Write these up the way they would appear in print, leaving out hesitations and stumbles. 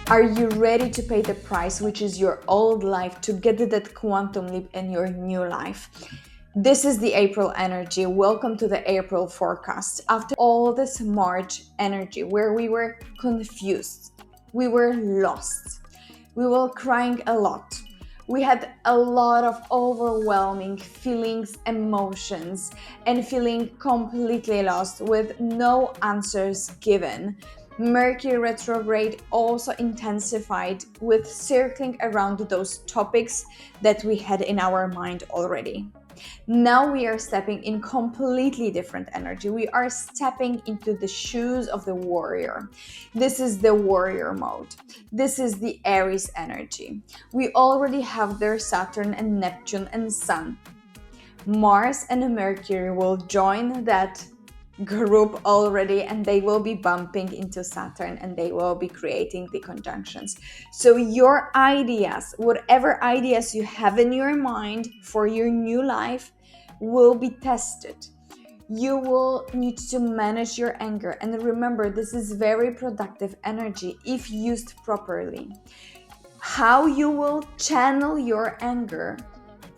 Are you ready to pay the price, which is your old life, to get that quantum leap in your new life? This is the April energy. Welcome to the April forecast. After all this March energy where we were confused, we were lost, we were crying a lot. We had a lot of overwhelming feelings, emotions, and feeling completely lost with no answers given. Mercury retrograde also intensified with circling around those topics that we had in our mind already. Now we are stepping in completely different energy. We are stepping into the shoes of the warrior. This is the warrior mode. This is the Aries energy. We already have their Saturn and Neptune and Sun. Mars and Mercury will join that group already, and they will be bumping into Saturn and they will be creating the conjunctions. So your ideas, whatever ideas you have in your mind for your new life, will be tested. You will need to manage your anger, and remember, this is very productive energy if used properly. How you will channel your anger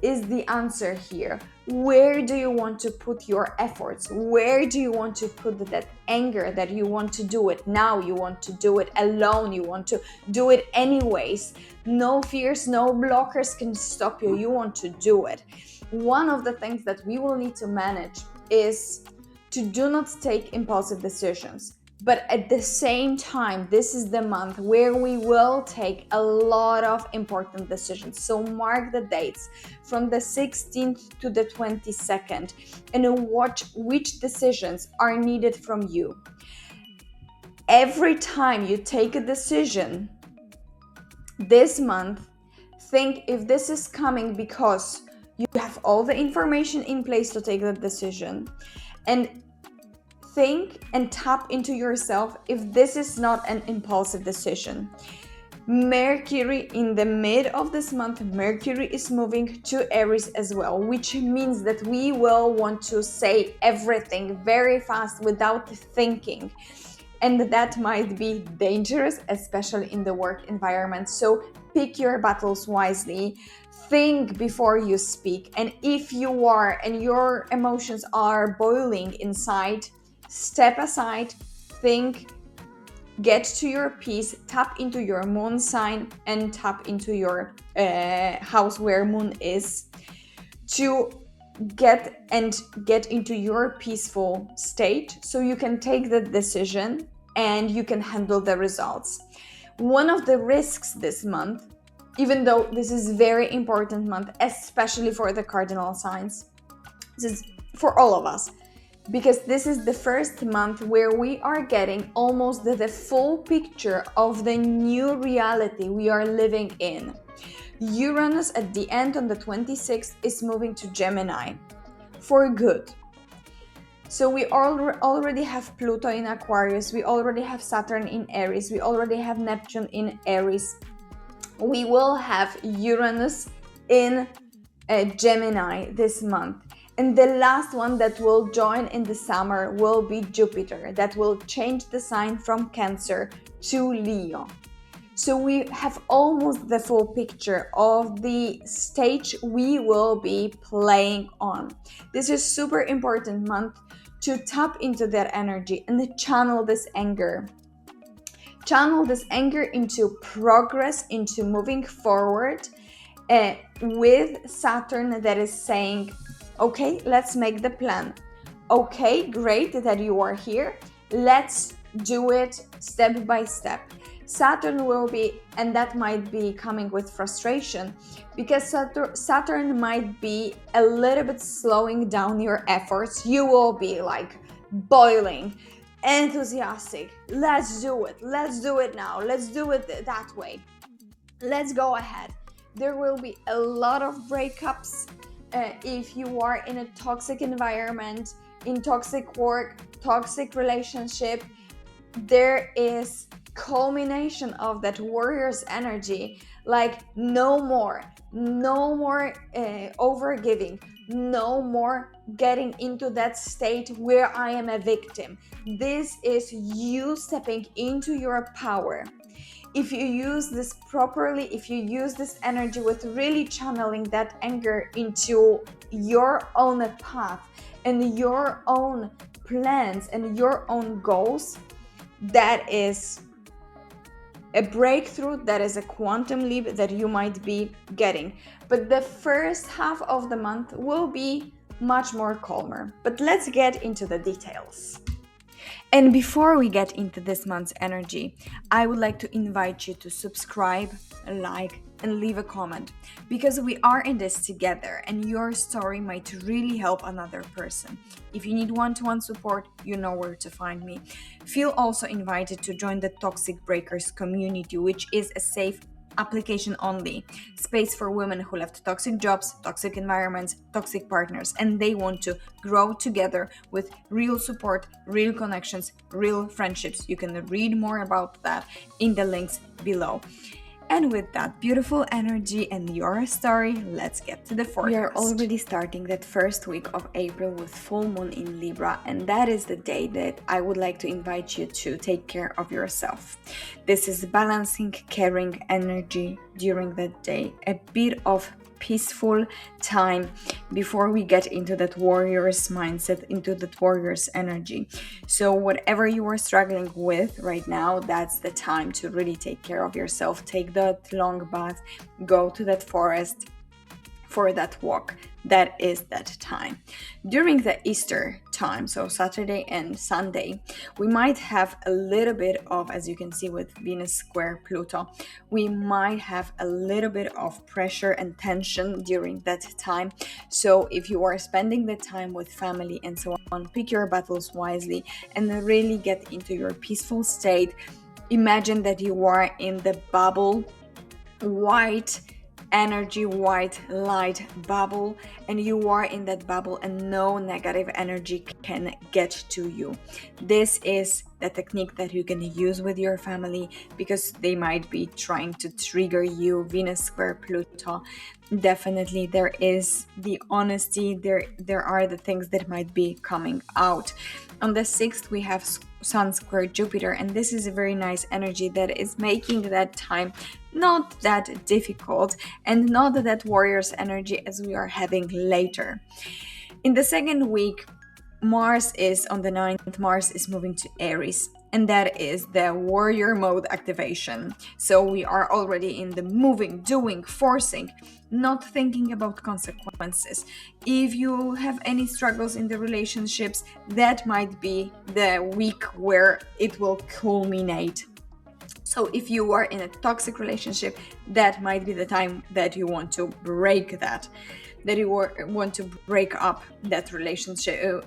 is the answer here. Where do you want to put your efforts? Where do you want to put that anger that you want to do it now? You want to do it alone. You want to do it anyways. No fears, no blockers can stop you. You want to do it. One of the things that we will need to manage is to do not take impulsive decisions. But at the same time, this is the month where we will take a lot of important decisions. So mark the dates from the 16th to the 22nd and watch which decisions are needed from you. Every time you take a decision this month, think if this is coming because you have all the information in place to take that decision, and think and tap into yourself if this is not an impulsive decision. Mercury in the mid of this month, Mercury is moving to Aries as well, which means that we will want to say everything very fast without thinking. And that might be dangerous, especially in the work environment. So pick your battles wisely. Think before you speak. And if you are and your emotions are boiling inside, step aside, think, get to your peace, tap into your moon sign and tap into your house where moon is to get into your peaceful state so you can take the decision and you can handle the results. One of the risks this month, even though this is a very important month, especially for the cardinal signs, this is for all of us, because this is the first month where we are getting almost the full picture of the new reality we are living in. Uranus at the end on the 26th is moving to Gemini for good. So we already have Pluto in Aquarius, we already have Saturn in Aries, we already have Neptune in Aries. We will have Uranus in Gemini this month. And the last one that will join in the summer will be Jupiter, that will change the sign from Cancer to Leo. So we have almost the full picture of the stage we will be playing on. This is super important month to tap into that energy and channel this anger. Channel this anger into progress, into moving forward with Saturn that is saying, okay, let's make the plan. Okay, great that you are here. Let's do it step by step. Saturn will be, and that might be coming with frustration, because Saturn might be a little bit slowing down your efforts. You will be like boiling, enthusiastic. Let's do it now. Let's do it that way. Let's go ahead. There will be a lot of breakups if you are in a toxic environment, in toxic work, toxic relationship. There is culmination of that warrior's energy, like no more overgiving, no more getting into that state where I am a victim. This is you stepping into your power. if you use this properly, if you use this energy with really channeling that anger into your own path and your own plans and your own goals, that is a breakthrough, that is a quantum leap that you might be getting. But the first half of the month will be much more calmer. But let's get into the details. And before we get into this month's energy, I would like to invite you to subscribe, like, and leave a comment, because we are in this together and your story might really help another person. If you need one-to-one support, you know where to find me. Feel also invited to join the Toxic Breakers community, which is a safe, application only space for women who left toxic jobs, toxic environments, toxic partners, and they want to grow together with real support, real connections, real friendships. You can read more about that in the links below. And with that beautiful energy and your story, let's get to the forecast. We are already starting that first week of April with full moon in Libra, and that is the day that I would like to invite you to take care of yourself. This is balancing, caring energy during that day, a bit of peaceful time before we get into that warrior's mindset, into that warrior's energy. So whatever you are struggling with right now, that's the time to really take care of yourself. Take that long bath, go to that forest for that walk. That is that time. During the Easter time, so Saturday and Sunday, we might have a little bit of, as you can see with Venus square Pluto, we might have a little bit of pressure and tension during that time. So if you are spending the time with family and so on, pick your battles wisely and really get into your peaceful state. Imagine that you are in the bubble, white energy, white light bubble, and you are in that bubble and no negative energy can get to you. This is the technique that you can use with your family because they might be trying to trigger you. Venus square Pluto, definitely there is the honesty, there are the things that might be coming out. On the 6th we have Sun square Jupiter, and this is a very nice energy that is making that time not that difficult and not that warrior's energy as we are having later. In the second week, Mars is on the 9th, Mars is moving to Aries, and that is the warrior mode activation. So we are already in the moving, doing, forcing, not thinking about consequences. If you have any struggles in the relationships, that might be the week where it will culminate. So if you are in a toxic relationship, that might be the time that you want to break that you want to break up that relationship.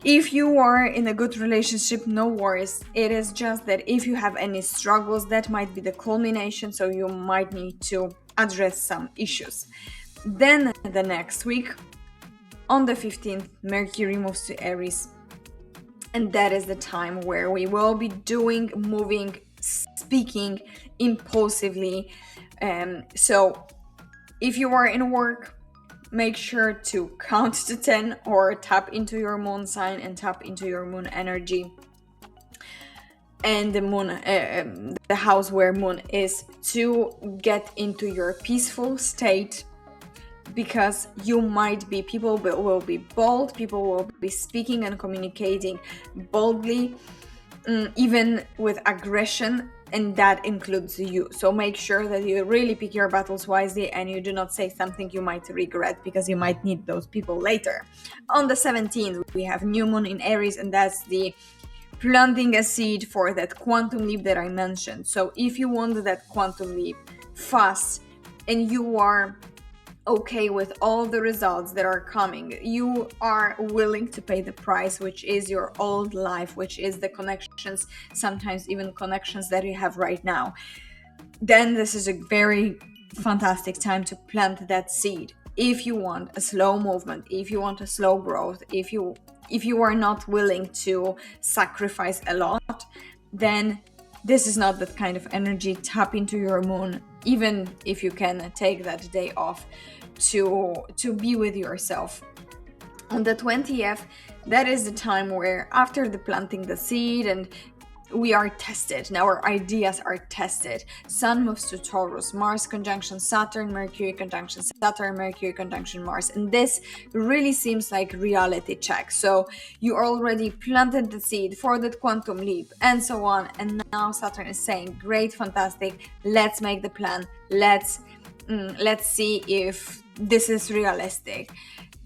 If you are in a good relationship, no worries. It is just that if you have any struggles, that might be the culmination, so you might need to address some issues. Then the next week, on the 15th, Mercury moves to Aries, and that is the time where we will be doing, moving, speaking impulsively. So if you are in work, make sure to count to 10 or tap into your moon sign and tap into your moon energy. And the moon, the house where moon is, to get into your peaceful state, because you might be, people will be bold, people will be speaking and communicating boldly, even with aggression, and that includes you. So make sure that you really pick your battles wisely and you do not say something you might regret, because you might need those people later. On the 17th, we have new moon in Aries, and that's the planting a seed for that quantum leap that I mentioned. So if you want that quantum leap fast and you are okay with all the results that are coming, you are willing to pay the price, which is your old life, which is the connections, sometimes even connections that you have right now, then this is a very fantastic time to plant that seed. If you want a slow movement, if you want a slow growth, if you are not willing to sacrifice a lot, then this is not that kind of energy. Tap into your moon, even if you can take that day off to be with yourself. On the 20th, that is the time where, after the planting the seed and we are tested, and our ideas are tested. Sun moves to Taurus, Mars conjunction Saturn, Mercury conjunction Saturn, Mercury conjunction Mars, and this really seems like reality check. So you already planted the seed for that quantum leap and so on, and now Saturn is saying, great, fantastic, let's make the plan, let's see if this is realistic.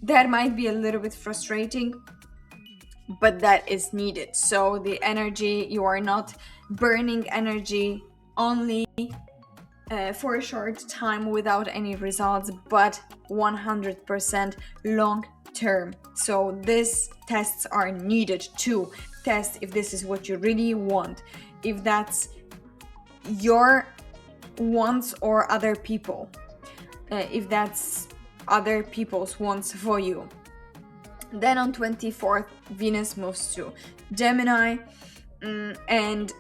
That might be a little bit frustrating, but that is needed. So the energy, you are not burning energy only for a short time without any results, but 100% long term. So these tests are needed to test if this is what you really want, if that's your wants or other people, if that's other people's wants for you. Then on 24th, Venus moves to Gemini, and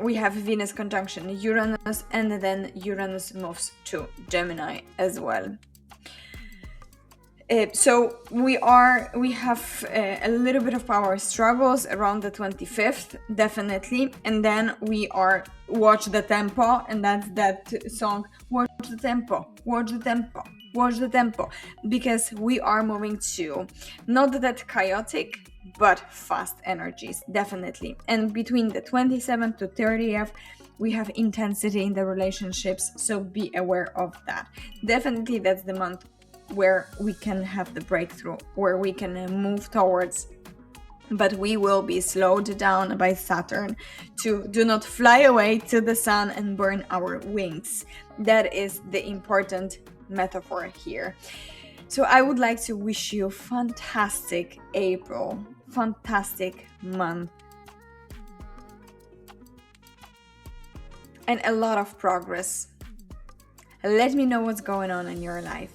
we have Venus conjunction Uranus, and then Uranus moves to Gemini as well. So we have a little bit of power struggles around the 25th, definitely, and then we are watch the tempo, and that's that song, watch the tempo, watch the tempo, watch the tempo, because we are moving to not that chaotic but fast energies, definitely. And between the 27th to 30th, we have intensity in the relationships, so be aware of that. Definitely that's the month where we can have the breakthrough, where we can move towards, but we will be slowed down by Saturn to do not fly away to the sun and burn our wings. That is the important metaphor here. So I would like to wish you fantastic April, fantastic month, and a lot of progress. Let me know what's going on in your life.